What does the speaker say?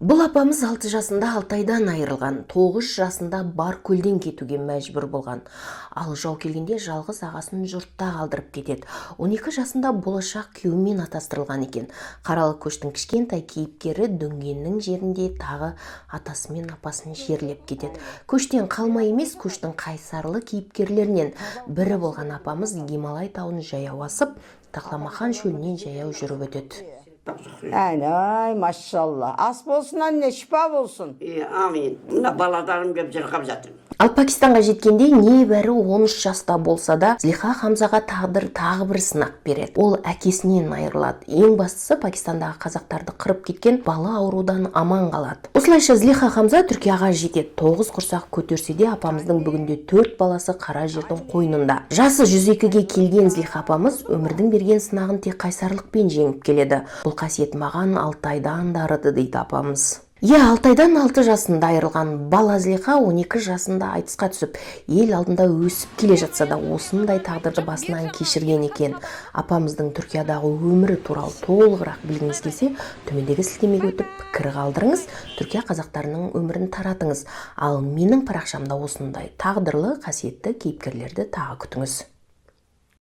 Бұл апамыз 6 жасында Алтайдан айырылған, 9 жасында Баркөлден кетуге мәжбүр болған. Ал жау келгенде жалғыз ағасын жұртта қалдырып кетеді. 12 жасында болашақ күйеуімен атастырылған екен. Қаралы көштің кішкентай кейіпкері Дүнгеннің жерінде тағы атасы мен апасын жерлеп кетеді. Көштен қалмай емес, көштің қайсарлы кейіпкерлерінен бірі болған апамыз Гималай тауын жаяу асып, Тақламақан шөлінен жаяу жүріп өтеді. Ay maşallah. As bolsun anne, şifa bolsun. Amin. Bunda balalarım gibi жырқап жатыр. Ал Пакистанға жеткенде небәрі 13 жаста болса да, Злиха Хамзаға тағдыр тағы бір сынақ береді. Ол әкесінен айырылады. Ең бастысы Пакистандағы қазақтарды қырып кеткен бала аурудан аман қалады. Осылайша Злиха Хамза Түркияға жетеді. 9 құрсақ көтерсе де апамыздың бүгінде 4 баласы қара жердің қойнында. Жасы 102-ге келген Злиха апамыз өмірдің берген сынағын тек қайсарлықпен жеңіп келеді. Бұл қасиет маған Алтайдан дарыды дейді апамыз. Алтайдан 6 жасында айырылған бала Злиха 12 жасында айтысқа түсіп, ел алдында өсіп келе жатса да осындай тағдырды басынан кешірген екен. Апамыздың Түркиядағы өмірі туралы толығырақ білгіңіз келсе, төмендегі сілтемеге өтіп пікір қалдырыңыз, Түркия қазақтарының өмірін таратыңыз. Ал менің парақшамда осындай тағдырлы, қасиетті кейіпкерлерді тағы күтіңіз.